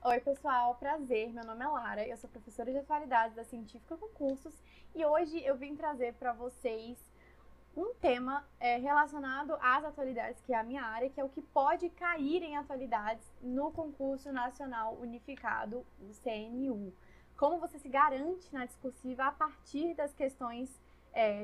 Oi, pessoal, prazer. Meu nome é Lara, eu sou professora de atualidades da Científica Concursos e hoje eu vim trazer para vocês um tema relacionado às atualidades, que é a minha área, que é o que pode cair em atualidades no Concurso Nacional Unificado, o CNU. Como você se garante na discursiva a partir das questões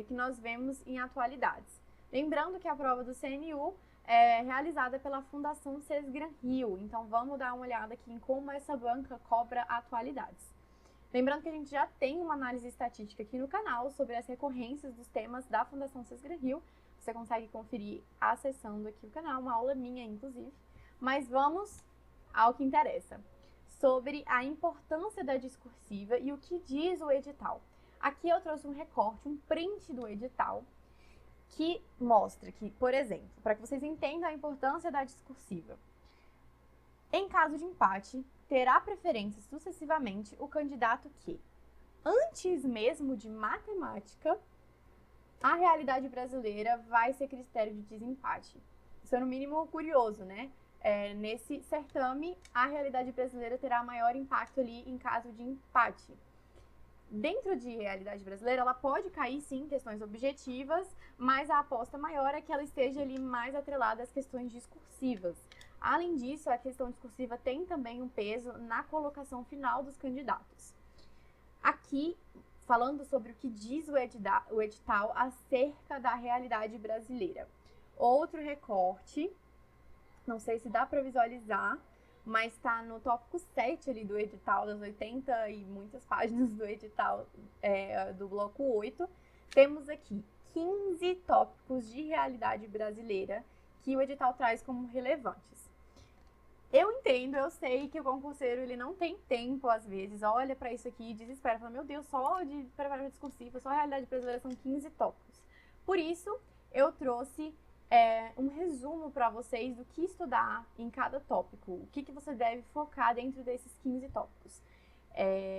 que nós vemos em atualidades. Lembrando que a prova do CNU é realizada pela Fundação Sesgran Rio. Então, vamos dar uma olhada aqui em como essa banca cobra atualidades. Lembrando que a gente já tem uma análise estatística aqui no canal sobre as recorrências dos temas da Fundação Sesgran Rio. Você consegue conferir acessando aqui o canal, uma aula minha, inclusive. Mas vamos ao que interessa, sobre a importância da discursiva e o que diz o edital. Aqui eu trouxe um recorte, um print do edital, que mostra que, por exemplo, para que vocês entendam a importância da discursiva, em caso de empate, terá preferência sucessivamente o candidato que, antes mesmo de matemática, a realidade brasileira vai ser critério de desempate. Isso é no mínimo curioso, né? Nesse certame, a realidade brasileira terá maior impacto ali em caso de empate. Dentro de realidade brasileira, ela pode cair sim em questões objetivas, mas a aposta maior é que ela esteja ali mais atrelada às questões discursivas. Além disso, a questão discursiva tem também um peso na colocação final dos candidatos. Aqui, falando sobre o que diz o edital acerca da realidade brasileira. Outro recorte, não sei se dá para visualizar, mas está no tópico 7 ali do edital, das 80 e muitas páginas do edital do bloco 8. Temos aqui 15 tópicos de realidade brasileira que o edital traz como relevantes. Eu entendo, eu sei que o concurseiro ele não tem tempo, às vezes, olha para isso aqui e desespera, fala, meu Deus, só de preparação discursiva, só a realidade brasileira são 15 tópicos. Por isso, eu trouxe um resumo para vocês do que estudar em cada tópico, o que você deve focar dentro desses 15 tópicos.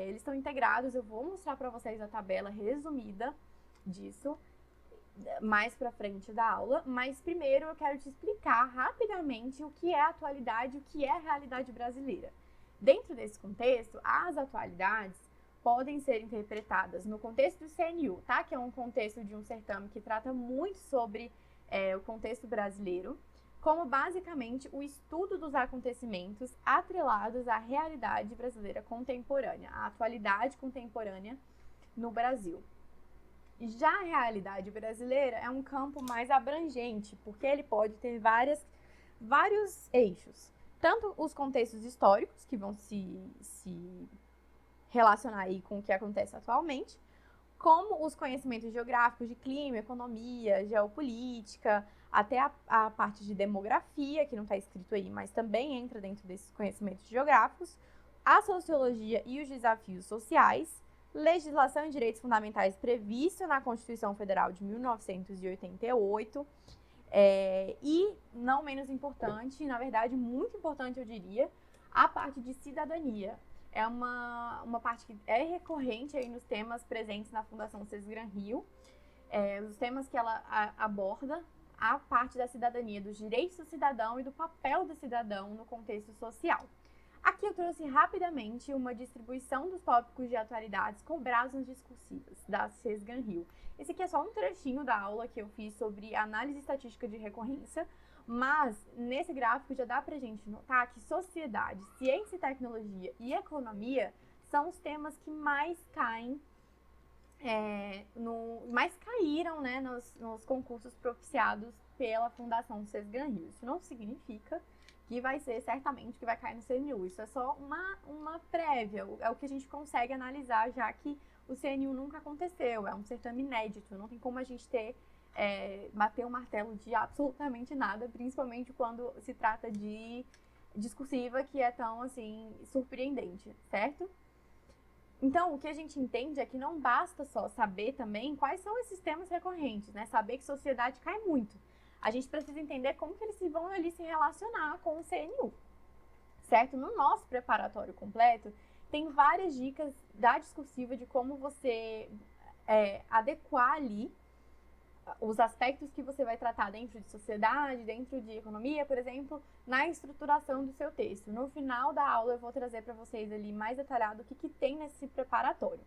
Eles estão integrados, eu vou mostrar para vocês a tabela resumida disso mais para frente da aula, mas primeiro eu quero te explicar rapidamente o que é a atualidade e o que é a realidade brasileira. Dentro desse contexto, as atualidades podem ser interpretadas no contexto do CNU, tá? Que é um contexto de um certame que trata muito sobre o contexto brasileiro, como basicamente o estudo dos acontecimentos atrelados à realidade brasileira contemporânea, à atualidade contemporânea no Brasil. Já a realidade brasileira é um campo mais abrangente, porque ele pode ter vários eixos. Tanto os contextos históricos, que vão se relacionar aí com o que acontece atualmente, como os conhecimentos geográficos de clima, economia, geopolítica, até a parte de demografia, que não está escrito aí, mas também entra dentro desses conhecimentos geográficos, a sociologia e os desafios sociais, legislação e direitos fundamentais previsto na Constituição Federal de 1988, e, não menos importante, na verdade, muito importante, eu diria, a parte de cidadania. É uma parte que é recorrente aí nos temas presentes na Fundação Sesgran Rio, os temas que ela aborda, a parte da cidadania, dos direitos do cidadão e do papel do cidadão no contexto social. Aqui eu trouxe rapidamente uma distribuição dos tópicos de atualidades cobrados nas discursivas da Sesgran Rio. Esse aqui é só um trechinho da aula que eu fiz sobre análise estatística de recorrência, mas nesse gráfico já dá pra gente notar que sociedade, ciência e tecnologia e economia são os temas que mais caem, mais caíram, né, nos concursos propiciados pela Fundação Sesgran Rio. Isso não significa que vai ser certamente que vai cair no CNU. Isso é só uma prévia, é o que a gente consegue analisar, já que o CNU nunca aconteceu, é um certame inédito, não tem como a gente bater o martelo de absolutamente nada, principalmente quando se trata de discursiva, que é tão, assim, surpreendente, certo? Então, o que a gente entende é que não basta só saber também quais são esses temas recorrentes, né? Saber que sociedade cai muito. A gente precisa entender como que eles vão ali se relacionar com o CNU, certo? No nosso preparatório completo, tem várias dicas da discursiva de como você adequar ali os aspectos que você vai tratar dentro de sociedade, dentro de economia, por exemplo, na estruturação do seu texto. No final da aula eu vou trazer para vocês ali mais detalhado o que tem nesse preparatório.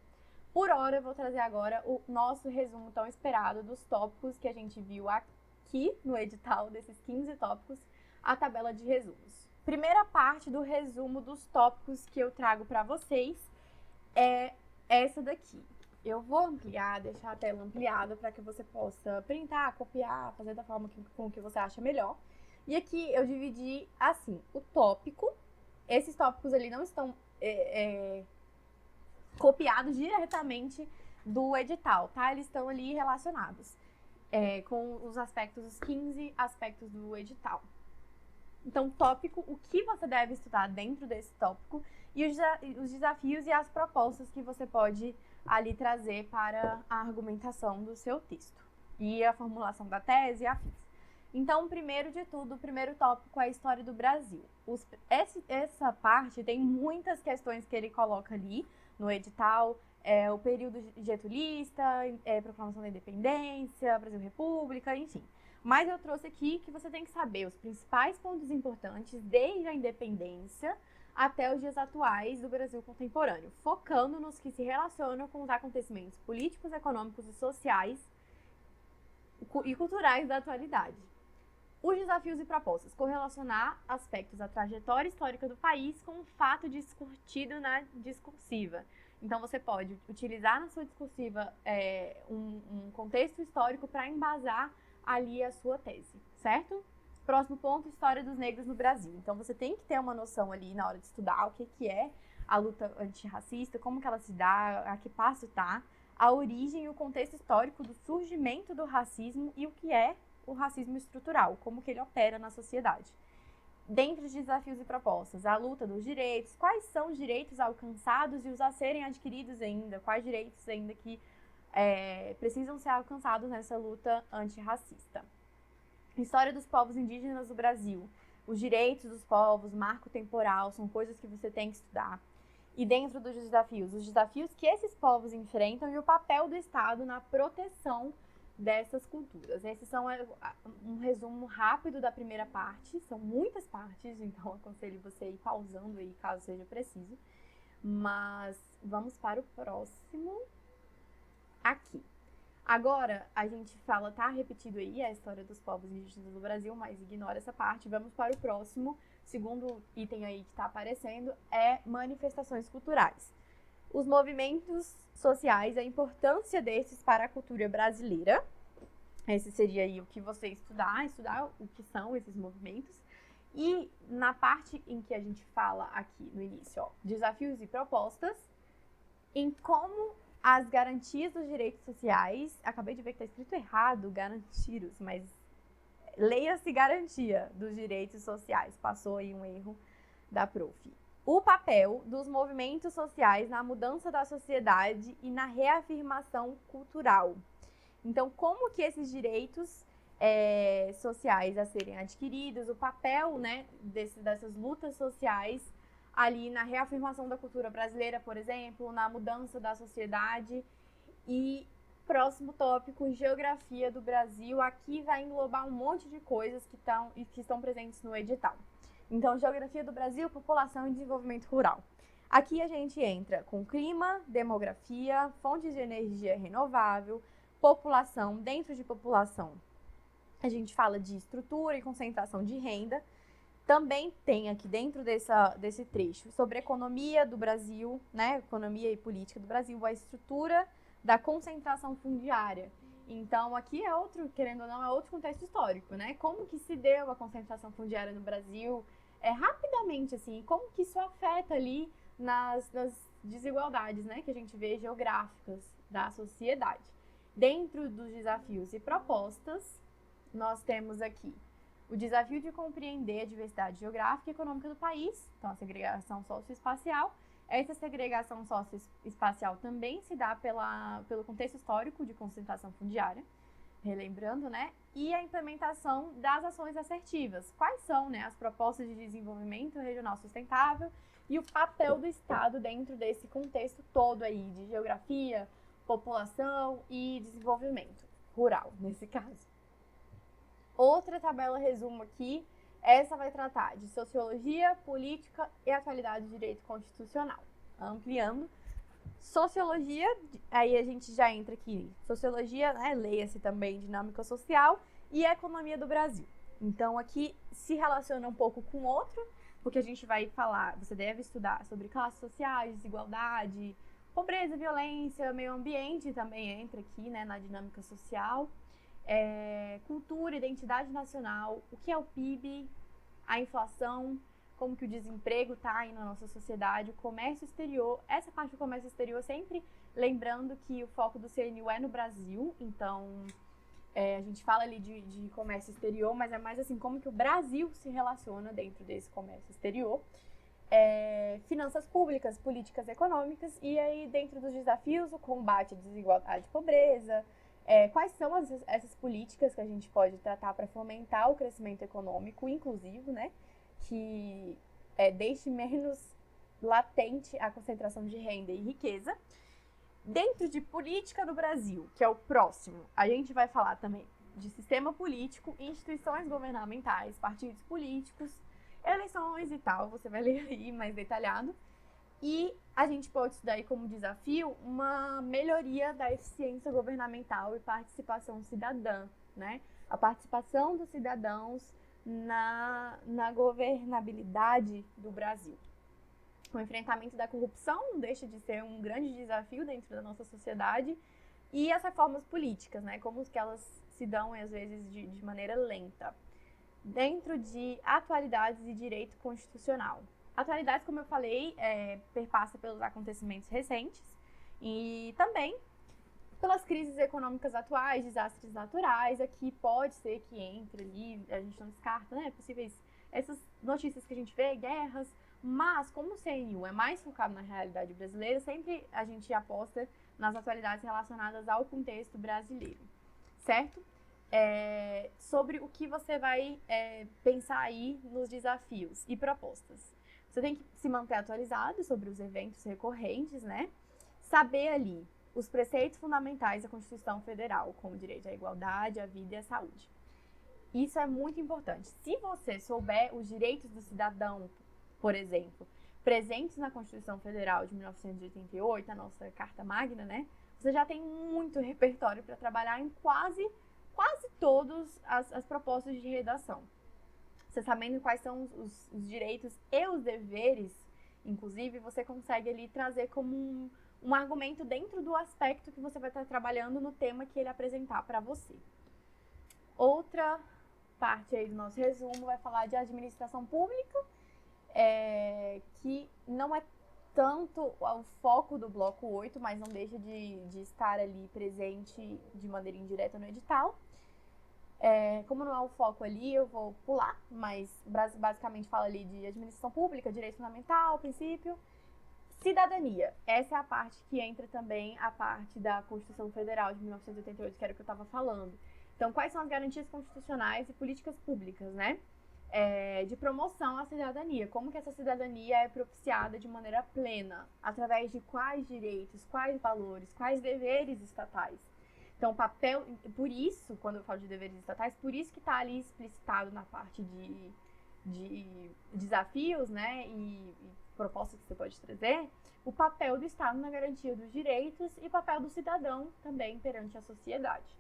Por hora, eu vou trazer agora o nosso resumo tão esperado dos tópicos que a gente viu aqui no edital, desses 15 tópicos, a tabela de resumos. Primeira parte do resumo dos tópicos que eu trago para vocês é essa daqui. Eu vou ampliar, deixar a tela ampliada para que você possa printar, copiar, fazer da forma com que você acha melhor. E aqui eu dividi assim, o tópico. Esses tópicos ali não estão copiados diretamente do edital, tá? Eles estão ali relacionados com os aspectos, os 15 aspectos do edital. Então, tópico, o que você deve estudar dentro desse tópico e os desafios e as propostas que você pode ali trazer para a argumentação do seu texto e a formulação da tese e afins. Então, primeiro de tudo, o primeiro tópico é a história do Brasil. Essa parte tem muitas questões que ele coloca ali no edital, o período getulista, proclamação da independência, Brasil República, enfim. Mas eu trouxe aqui que você tem que saber os principais pontos importantes desde a independência até os dias atuais do Brasil contemporâneo, focando nos que se relacionam com os acontecimentos políticos, econômicos e sociais e culturais da atualidade. Os desafios e propostas, correlacionar aspectos da trajetória histórica do país com o fato discutido na discursiva. Então, você pode utilizar na sua discursiva um contexto histórico para embasar ali a sua tese, certo? Próximo ponto, história dos negros no Brasil. Então, você tem que ter uma noção ali na hora de estudar o que é a luta antirracista, como que ela se dá, a que passo está, a origem e o contexto histórico do surgimento do racismo e o que é o racismo estrutural, como que ele opera na sociedade. Dentre os desafios e propostas, a luta dos direitos, quais são os direitos alcançados e os a serem adquiridos ainda, quais direitos ainda que precisam ser alcançados nessa luta antirracista. História dos povos indígenas do Brasil, os direitos dos povos, marco temporal, são coisas que você tem que estudar. E dentro dos desafios, os desafios que esses povos enfrentam e o papel do Estado na proteção dessas culturas. Esses são um resumo rápido da primeira parte, são muitas partes, então aconselho você ir pausando aí caso seja preciso. Mas vamos para o próximo aqui. Agora, a gente fala, tá repetido aí a história dos povos indígenas do Brasil, mas ignora essa parte. Vamos para o próximo, segundo item aí que está aparecendo, é manifestações culturais. Os movimentos sociais, a importância desses para a cultura brasileira. Esse seria aí o que você estudar o que são esses movimentos. E na parte em que a gente fala aqui no início, desafios e propostas, em como as garantias dos direitos sociais, acabei de ver que está escrito errado, garantiros, mas leia-se garantia dos direitos sociais, passou aí um erro da prof. O papel dos movimentos sociais na mudança da sociedade e na reafirmação cultural. Então, como que esses direitos sociais a serem adquiridos, o papel, né, dessas lutas sociais ali na reafirmação da cultura brasileira, por exemplo, na mudança da sociedade. E próximo tópico, geografia do Brasil. Aqui vai englobar um monte de coisas que estão presentes no edital. Então, geografia do Brasil, população e desenvolvimento rural. Aqui a gente entra com clima, demografia, fontes de energia renovável, população. Dentro de população, a gente fala de estrutura e concentração de renda. Também tem aqui dentro desse trecho sobre economia do Brasil, né? Economia e política do Brasil, a estrutura da concentração fundiária. Então, aqui é outro, querendo ou não, é outro contexto histórico, né? Como que se deu a concentração fundiária no Brasil, rapidamente, assim, como que isso afeta ali nas desigualdades, né? Que a gente vê geográficas da sociedade. Dentro dos desafios e propostas, nós temos aqui o desafio de compreender a diversidade geográfica e econômica do país, então a segregação socioespacial. Essa segregação socioespacial também se dá pelo contexto histórico de concentração fundiária, relembrando, né? E a implementação das ações assertivas. Quais são, né, as propostas de desenvolvimento regional sustentável e o papel do Estado dentro desse contexto todo aí de geografia, população e desenvolvimento. rural, nesse caso. Outra tabela resumo aqui, essa vai tratar de sociologia, política e atualidade do direito constitucional. Ampliando. Sociologia, aí a gente já entra aqui, sociologia, né, leia-se também dinâmica social e economia do Brasil. Então aqui se relaciona um pouco com outro, porque a gente vai falar, você deve estudar sobre classes sociais, desigualdade, pobreza, violência, meio ambiente também entra aqui, né, na dinâmica social, cultura, identidade nacional, o que é o PIB, a inflação, como que o desemprego está aí na nossa sociedade, o comércio exterior, essa parte do comércio exterior sempre lembrando que o foco do CNU é no Brasil, então a gente fala ali de comércio exterior, mas é mais assim, como que o Brasil se relaciona dentro desse comércio exterior. Finanças públicas, políticas econômicas, e aí dentro dos desafios, o combate à desigualdade e pobreza, quais são essas políticas que a gente pode tratar para fomentar o crescimento econômico inclusivo, né? Que deixe menos latente a concentração de renda e riqueza. Dentro de política do Brasil, que é o próximo, a gente vai falar também de sistema político, instituições governamentais, partidos políticos, eleições e tal, você vai ler aí mais detalhado. E a gente pode estudar aí como desafio uma melhoria da eficiência governamental e participação cidadã, né? A participação dos cidadãos na governabilidade do Brasil. O enfrentamento da corrupção não deixa de ser um grande desafio dentro da nossa sociedade e as reformas políticas, né? Como que elas se dão, às vezes, de maneira lenta. Dentro de atualidades e direito constitucional. Atualidades, como eu falei, perpassa pelos acontecimentos recentes e também pelas crises econômicas atuais, desastres naturais, aqui pode ser que entre ali, a gente não descarta, né, possíveis essas notícias que a gente vê, guerras, mas como o CNU é mais focado na realidade brasileira, sempre a gente aposta nas atualidades relacionadas ao contexto brasileiro, certo? Sobre o que você vai pensar aí nos desafios e propostas. Você tem que se manter atualizado sobre os eventos recorrentes, né? Saber ali os preceitos fundamentais da Constituição Federal, como o direito à igualdade, à vida e à saúde. Isso é muito importante. Se você souber os direitos do cidadão, por exemplo, presentes na Constituição Federal de 1988, a nossa Carta Magna, né? Você já tem muito repertório para trabalhar em quase todas as propostas de redação. Você sabendo quais são os direitos e os deveres, inclusive, você consegue ali trazer como um argumento dentro do aspecto que você vai estar trabalhando no tema que ele apresentar para você. Outra parte aí do nosso resumo vai falar de administração pública, que não é tanto o foco do bloco 8, mas não deixa de estar ali presente de maneira indireta no edital. Como não é o foco ali, eu vou pular, mas basicamente fala ali de administração pública, direito fundamental, princípio, cidadania. Essa é a parte que entra também a parte da Constituição Federal de 1988, que era o que eu estava falando. Então, quais são as garantias constitucionais e políticas públicas, né? De promoção à cidadania. Como que essa cidadania é propiciada de maneira plena? Através de quais direitos, quais valores, quais deveres estatais? Então, o papel, por isso, quando eu falo de deveres estatais, por isso que está ali explicitado na parte de desafios, né, e propostas que você pode trazer, o papel do Estado na garantia dos direitos e o papel do cidadão também perante a sociedade.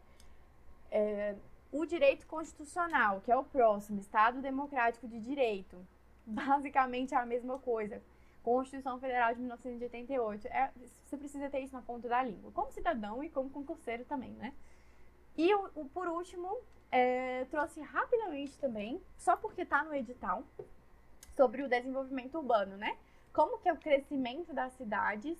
O direito constitucional, que é o próximo, Estado Democrático de Direito, basicamente é a mesma coisa. Constituição Federal de 1988. Você precisa ter isso na ponta da língua, como cidadão e como concurseiro também, né? E por último, trouxe rapidamente também, só porque está no edital, sobre o desenvolvimento urbano, né? Como que é o crescimento das cidades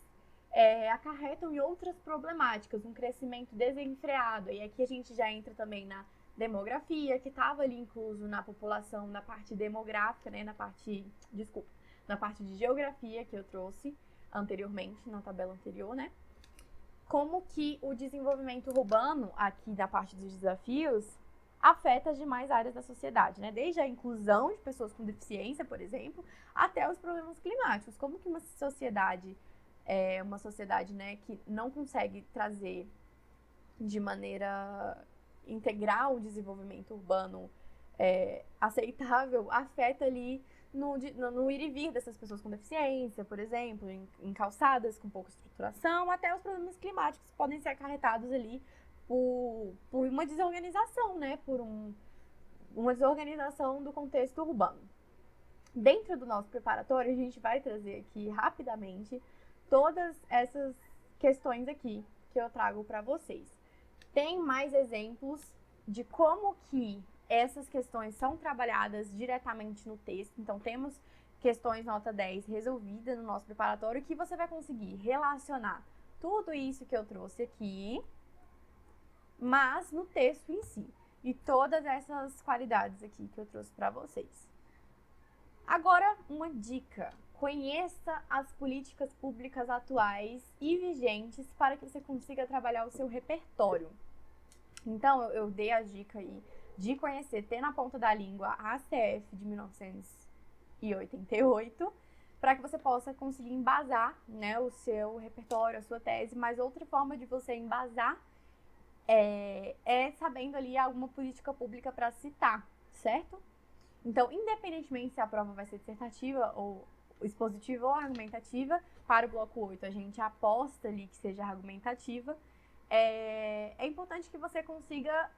acarretam em outras problemáticas, um crescimento desenfreado. E aqui a gente já entra também na demografia, que estava ali incluso na população, na parte demográfica, né? Na parte de geografia que eu trouxe anteriormente, na tabela anterior, né? Como que o desenvolvimento urbano, aqui na parte dos desafios, afeta as demais áreas da sociedade, né? Desde a inclusão de pessoas com deficiência, por exemplo, até os problemas climáticos. Como que uma sociedade, né, que não consegue trazer de maneira integral o desenvolvimento urbano aceitável afeta ali no ir e vir dessas pessoas com deficiência, por exemplo, em calçadas com pouca estruturação, até os problemas climáticos podem ser acarretados ali por uma desorganização, né? Por uma desorganização do contexto urbano. Dentro do nosso preparatório, a gente vai trazer aqui rapidamente todas essas questões aqui que eu trago para vocês. Tem mais exemplos de como que essas questões são trabalhadas diretamente no texto. Então, temos questões nota 10 resolvidas no nosso preparatório que você vai conseguir relacionar tudo isso que eu trouxe aqui, mas no texto em si. E todas essas qualidades aqui que eu trouxe para vocês. Agora, uma dica. Conheça as políticas públicas atuais e vigentes para que você consiga trabalhar o seu repertório. Então, eu dei a dica aí de conhecer, ter na ponta da língua a ACF de 1988, para que você possa conseguir embasar, né, o seu repertório, a sua tese. Mas outra forma de você embasar é sabendo ali alguma política pública para citar, certo? Então, independentemente se a prova vai ser dissertativa ou expositiva ou argumentativa, para o bloco 8 a gente aposta ali que seja argumentativa, é importante que você consiga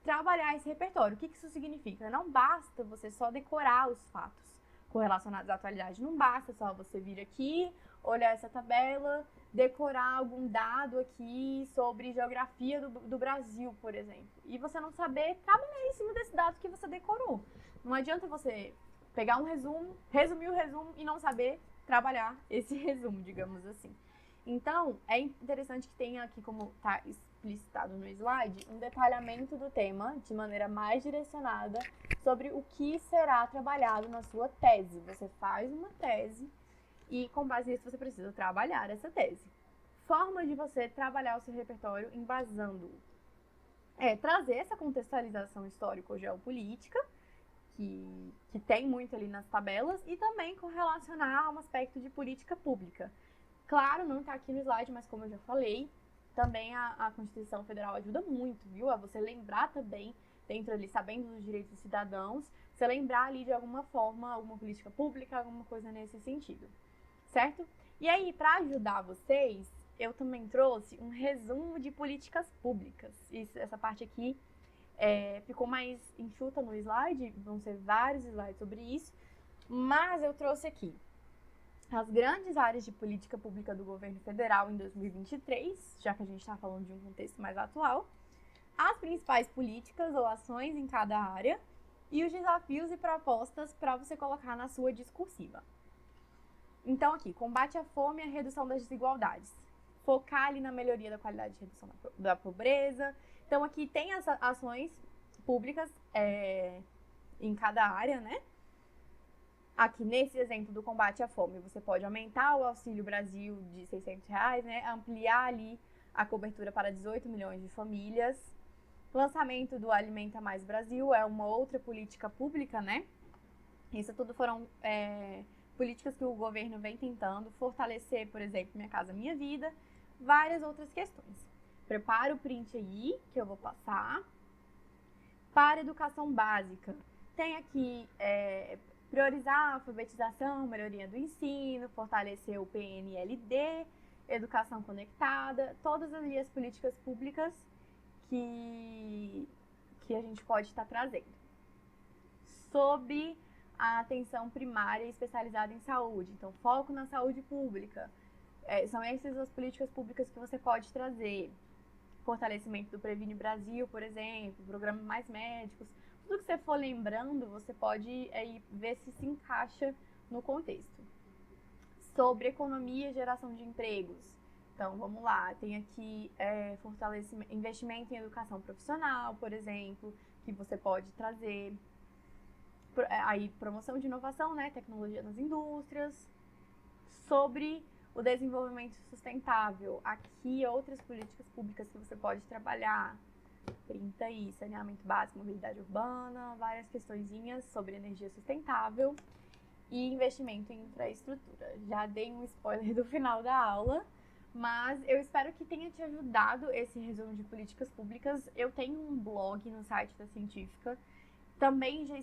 trabalhar esse repertório. O que isso significa? Não basta você só decorar os fatos correlacionados à atualidade. Não basta só você vir aqui, olhar essa tabela, decorar algum dado aqui sobre geografia do Brasil, por exemplo. E você não saber trabalhar em cima desse dado que você decorou. Não adianta você pegar um resumo, resumir o resumo e não saber trabalhar esse resumo, digamos assim. Então, é interessante que tenha aqui, como está explicitado no slide, um detalhamento do tema de maneira mais direcionada sobre o que será trabalhado na sua tese. Você faz uma tese e, com base nisso, você precisa trabalhar essa tese. Forma de você trabalhar o seu repertório embasando trazer essa contextualização histórico-geopolítica, que tem muito ali nas tabelas, e também correlacionar a um aspecto de política pública. Claro, não está aqui no slide, mas como eu já falei, também a Constituição Federal ajuda muito, viu? A você lembrar também, dentro ali, sabendo dos direitos dos cidadãos, você lembrar ali de alguma forma, alguma política pública, alguma coisa nesse sentido, certo? E aí, para ajudar vocês, eu também trouxe um resumo de políticas públicas. Essa parte aqui ficou mais enxuta no slide, vão ser vários slides sobre isso, mas eu trouxe aqui as grandes áreas de política pública do governo federal em 2023, já que a gente está falando de um contexto mais atual, as principais políticas ou ações em cada área e os desafios e propostas para você colocar na sua discursiva. Então aqui, combate à fome e a redução das desigualdades. Focar ali na melhoria da qualidade de redução da pobreza. Então aqui tem as ações públicas em cada área, né? Aqui, nesse exemplo do combate à fome, você pode aumentar o Auxílio Brasil de R$600, né? Ampliar ali a cobertura para 18 milhões de famílias. Lançamento do Alimenta Mais Brasil é uma outra política pública, né? Isso tudo foram políticas que o governo vem tentando fortalecer, por exemplo, Minha Casa Minha Vida, várias outras questões. Prepara o print aí, que eu vou passar. Para educação básica, tem aqui priorizar a alfabetização, melhoria do ensino, fortalecer o PNLD, educação conectada, todas ali as políticas públicas que a gente pode estar trazendo. Sobre a atenção primária e especializada em saúde, então foco na saúde pública, são essas as políticas públicas que você pode trazer. Fortalecimento do Previne Brasil, por exemplo, programa Mais Médicos, tudo que você for lembrando, você pode ver se encaixa no contexto. Sobre economia e geração de empregos. Então, vamos lá, tem aqui fortalecimento, investimento em educação profissional, por exemplo, que você pode trazer. Aí, promoção de inovação, né, tecnologia nas indústrias. Sobre o desenvolvimento sustentável, aqui outras políticas públicas que você pode trabalhar. Printa aí, saneamento básico, mobilidade urbana, várias questõezinhas sobre energia sustentável e investimento em infraestrutura. Já dei um spoiler do final da aula, Mas eu espero que tenha te ajudado esse resumo de políticas públicas. Eu tenho um blog no site da Científica, também já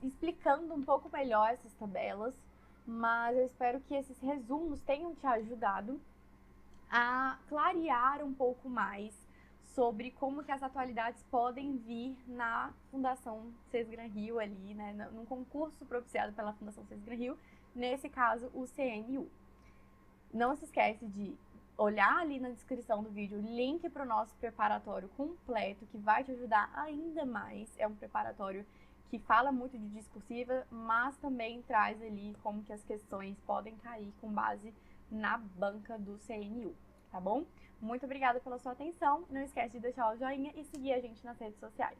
explicando um pouco melhor essas tabelas, mas eu espero que esses resumos tenham te ajudado a clarear um pouco mais sobre como que as atualidades podem vir na Fundação Sesgran Rio ali, né, num concurso propiciado pela Fundação Sesgran Rio, nesse caso o CNU. Não se esquece de olhar ali na descrição do vídeo o link para o nosso preparatório completo, que vai te ajudar ainda mais. É um preparatório que fala muito de discursiva, mas também traz ali como que as questões podem cair com base na banca do CNU, tá bom? Muito obrigada pela sua atenção. Não esquece de deixar o joinha e seguir a gente nas redes sociais.